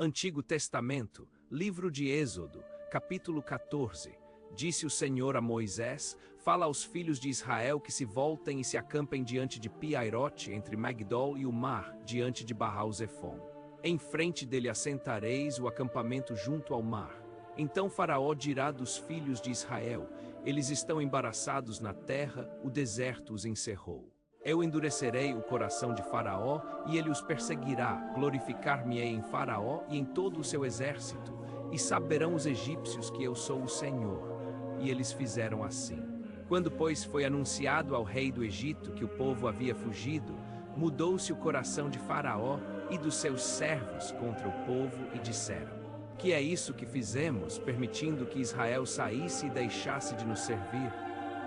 Antigo Testamento, livro de Êxodo, capítulo 14. Disse o Senhor a Moisés: fala aos filhos de Israel que se voltem e se acampem diante de Pi-Hairote, entre Migdol e o mar, diante de Baal-Zefon. Em frente dele assentareis o acampamento junto ao mar. Então Faraó dirá dos filhos de Israel: eles estão embaraçados na terra, o deserto os encerrou. Eu endurecerei o coração de Faraó, e ele os perseguirá. Glorificar-me-ei em Faraó e em todo o seu exército, e saberão os egípcios que eu sou o Senhor. E eles fizeram assim. Quando, pois, foi anunciado ao rei do Egito que o povo havia fugido, mudou-se o coração de Faraó e dos seus servos contra o povo, e disseram: que é isso que fizemos, permitindo que Israel saísse e deixasse de nos servir?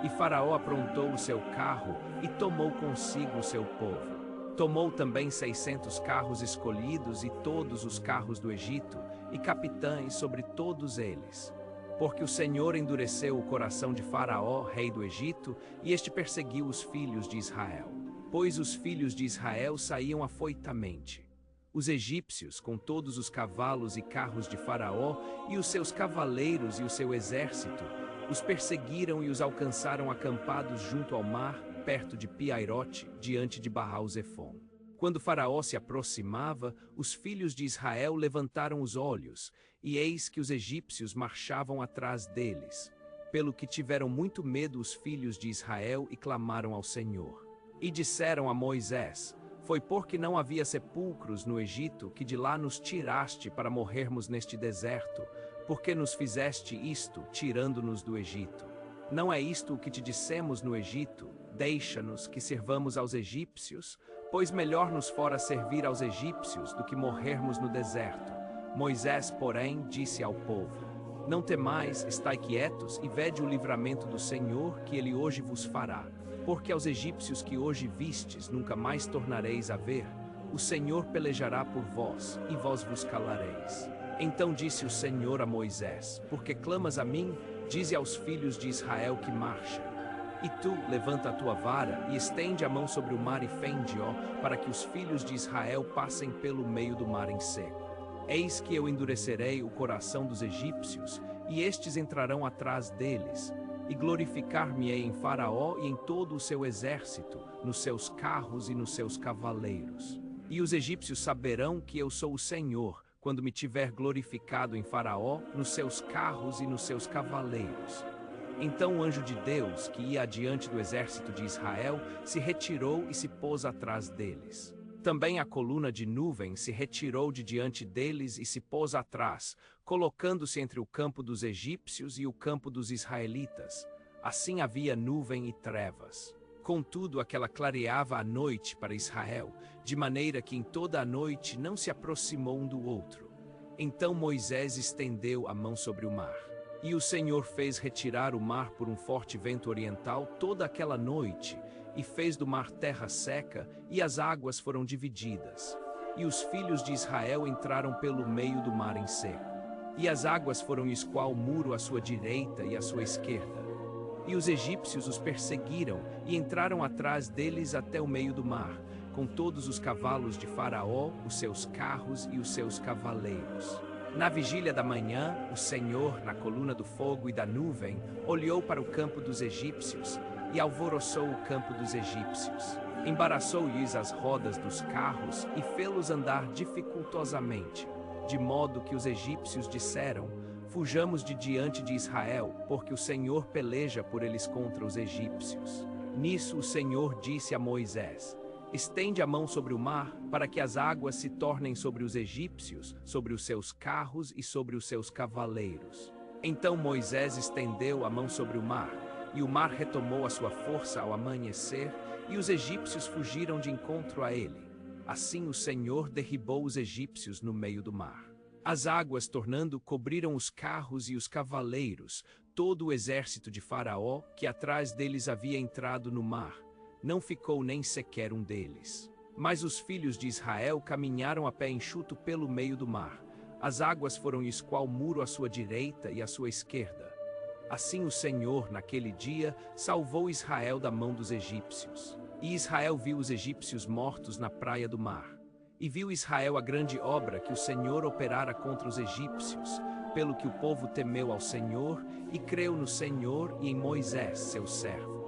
E Faraó aprontou o seu carro e tomou consigo o seu povo. Tomou também 600 carros escolhidos e todos os carros do Egito, e capitães sobre todos eles. Porque o Senhor endureceu o coração de Faraó, rei do Egito, e este perseguiu os filhos de Israel. Pois os filhos de Israel saíam afoitamente. Os egípcios, com todos os cavalos e carros de Faraó, e os seus cavaleiros e o seu exército, os perseguiram e os alcançaram acampados junto ao mar, perto de Pi-Hairote, diante de Baal-Zefon. Quando Faraó se aproximava, os filhos de Israel levantaram os olhos, e eis que os egípcios marchavam atrás deles. Pelo que tiveram muito medo os filhos de Israel e clamaram ao Senhor. E disseram a Moisés: foi porque não havia sepulcros no Egito que de lá nos tiraste para morrermos neste deserto, porque nos fizeste isto, tirando-nos do Egito. Não é isto o que te dissemos no Egito: deixa-nos que sirvamos aos egípcios, pois melhor nos fora servir aos egípcios do que morrermos no deserto. Moisés, porém, disse ao povo: não temais, estai quietos e vede o livramento do Senhor que ele hoje vos fará. Porque aos egípcios que hoje vistes nunca mais tornareis a ver. O Senhor pelejará por vós, e vós vos calareis. Então disse o Senhor a Moisés: porque clamas a mim? Dize aos filhos de Israel que marchem. E tu, levanta a tua vara, e estende a mão sobre o mar e fende-o, para que os filhos de Israel passem pelo meio do mar em seco. Eis que eu endurecerei o coração dos egípcios, e estes entrarão atrás deles. E glorificar-me-ei em Faraó e em todo o seu exército, nos seus carros e nos seus cavaleiros. E os egípcios saberão que eu sou o Senhor, quando me tiver glorificado em Faraó, nos seus carros e nos seus cavaleiros. Então o anjo de Deus, que ia adiante do exército de Israel, se retirou e se pôs atrás deles. Também a coluna de nuvem se retirou de diante deles e se pôs atrás, colocando-se entre o campo dos egípcios e o campo dos israelitas. Assim havia nuvem e trevas. Contudo, aquela clareava a noite para Israel, de maneira que em toda a noite não se aproximou um do outro. Então Moisés estendeu a mão sobre o mar. E o Senhor fez retirar o mar por um forte vento oriental toda aquela noite, e fez do mar terra seca, e as águas foram divididas. E os filhos de Israel entraram pelo meio do mar em seco. E as águas foram esqual muro à sua direita e à sua esquerda. E os egípcios os perseguiram, e entraram atrás deles até o meio do mar, com todos os cavalos de Faraó, os seus carros e os seus cavaleiros. Na vigília da manhã, o Senhor, na coluna do fogo e da nuvem, olhou para o campo dos egípcios, e alvoroçou o campo dos egípcios. Embaraçou-lhes as rodas dos carros e fê-los andar dificultosamente, de modo que os egípcios disseram: fujamos de diante de Israel, porque o Senhor peleja por eles contra os egípcios. Nisso o Senhor disse a Moisés: estende a mão sobre o mar, para que as águas se tornem sobre os egípcios, sobre os seus carros e sobre os seus cavaleiros. Então Moisés estendeu a mão sobre o mar, e o mar retomou a sua força ao amanhecer, e os egípcios fugiram de encontro a ele. Assim o Senhor derribou os egípcios no meio do mar. As águas, tornando, cobriram os carros e os cavaleiros, todo o exército de Faraó, que atrás deles havia entrado no mar. Não ficou nem sequer um deles. Mas os filhos de Israel caminharam a pé enxuto pelo meio do mar. As águas foram esqual muro à sua direita e à sua esquerda. Assim o Senhor, naquele dia, salvou Israel da mão dos egípcios. E Israel viu os egípcios mortos na praia do mar. E viu Israel a grande obra que o Senhor operara contra os egípcios, pelo que o povo temeu ao Senhor e creu no Senhor e em Moisés, seu servo.